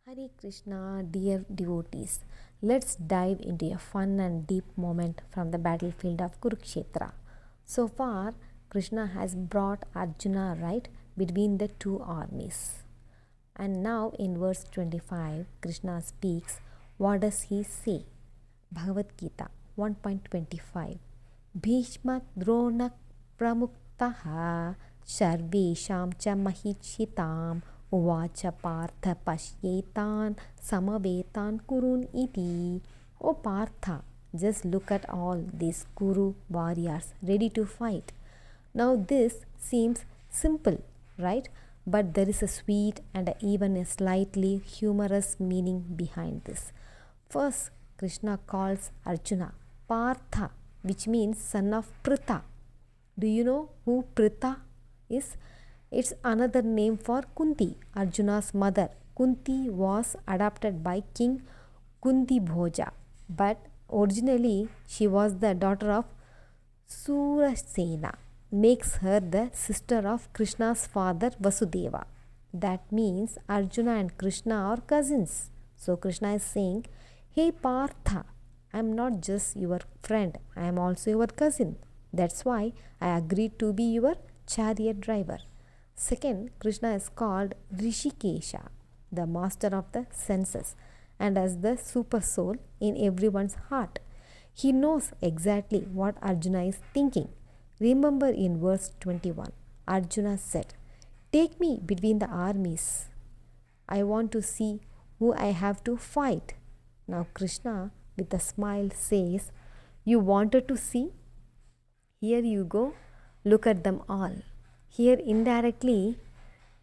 Hare Krishna, dear devotees. Let's dive into a fun and deep moment from the battlefield of Kurukshetra. So far, Krishna has brought Arjuna right between the two armies. And now in verse 25, Krishna speaks. What does he say? Bhagavad Gita 1.25 Bhishma Drona Pramuktaha Sarvesham cha Mahichitam Uvacha Partha Pashyetan Samavetan Kurun iti. O Partha, just look at all these Kuru warriors ready to fight. Now this seems simple, right? But there is a sweet and even a slightly humorous meaning behind this. First, Krishna calls Arjuna Partha, which means son of Pritha. Do you know who Pritha is? It's another name for Kunti, Arjuna's mother. Kunti was adopted by King Kunti Bhoja, but originally she was the daughter of Surasena, makes her the sister of Krishna's father Vasudeva. That means Arjuna and Krishna are cousins. So Krishna is saying, Hey Partha, I am not just your friend, I am also your cousin. That's why I agreed to be your chariot driver. Second, Krishna is called Rishikesha, the master of the senses, and as the super soul in everyone's heart. He knows exactly what Arjuna is thinking. Remember in verse 21, Arjuna said, Take me between the armies. I want to see who I have to fight. Now Krishna, with a smile, says, You wanted to see? Here you go. Look at them all. Here indirectly,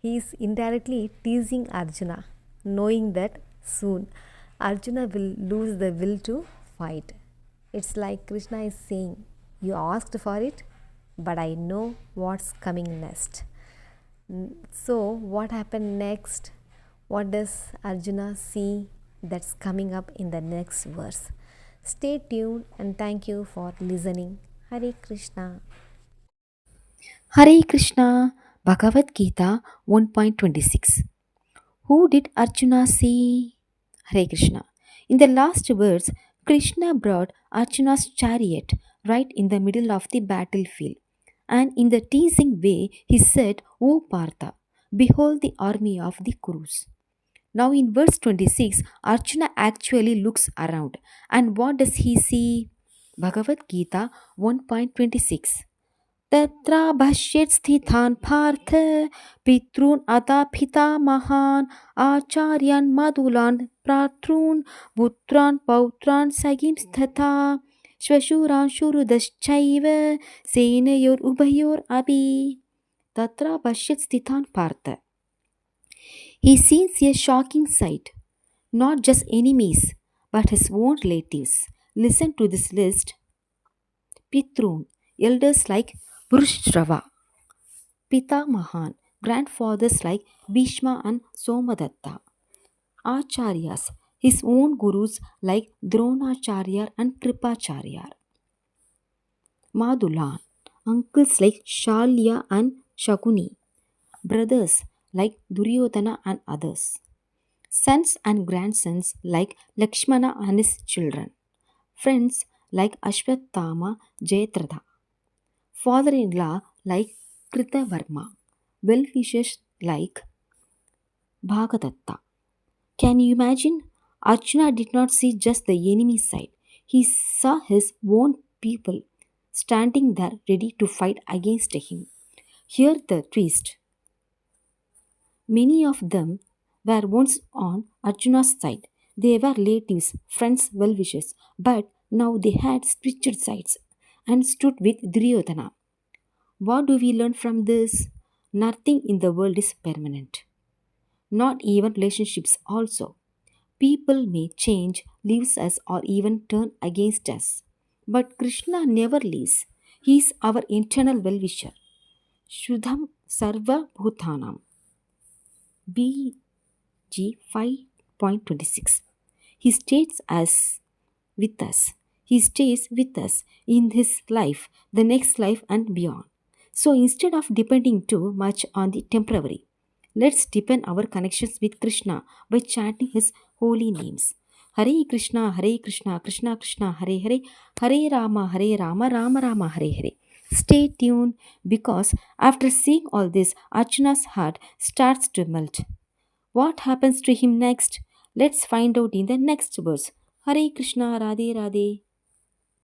he is indirectly teasing Arjuna, knowing that soon Arjuna will lose the will to fight. It's like Krishna is saying, You asked for it, but I know what's coming next. So, what happened next? What does Arjuna see that's coming up in the next verse? Stay tuned and thank you for listening. Hare Krishna. Hare Krishna, Bhagavad Gita 1.26. Who did Arjuna see? Hare Krishna. In the last verse, Krishna brought Arjuna's chariot right in the middle of the battlefield. And in the teasing way, he said, O Partha, behold the army of the Kurus. Now in verse 26, Arjuna actually looks around. And what does he see? Bhagavad Gita 1.26. तत्राभश्यत् स्थितान् Partha पितॄन् अतापितामहान् आचार्यान् मधुलान् भ्रातॄन् पुत्रान् पौत्रान् सखींस्तथा श्वशुरान् शुरुदश्चैव सेनयोरुभयोरपि तत्र पश्यत् स्थितान् Partha. He sees a shocking sight, not just enemies, but his own relatives. Listen to this list. Pitrun, elders like Vrushrava, Pitamahan, grandfathers like Bhishma and Somadatta, Acharyas, his own gurus like Dronacharya and Kripacharya, Madulan, uncles like Shalya and Shakuni, brothers like Duryodhana and others, sons and grandsons like Lakshmana and his children, friends like Ashwatthama Jayatratha, father-in-law like Kritavarma, well-wishers like Bhagadatta. Can you imagine? Arjuna did not see just the enemy side. He saw his own people standing there ready to fight against him. Here the twist. Many of them were once on Arjuna's side. They were relatives, friends, well-wishers, but now they had switched sides and stood with Duryodhana. What do we learn from this? Nothing in the world is permanent. Not even relationships, also. People may change, leave us, or even turn against us. But Krishna never leaves. He is our eternal well wisher. Shuddham Sarva Bhutanam. BG 5.26. He stays as with us. He stays with us in his life, the next life, and beyond. So instead of depending too much on the temporary, Let's deepen our connections with Krishna by chanting his holy names. Hare Krishna, Krishna Krishna, Hare Hare, Hare Rama, Rama Rama, Hare Hare. Stay tuned because after seeing all this, Arjuna's heart starts to melt. What happens to him next? Let's find out in the next verse. Hare Krishna, Radhe Radhe.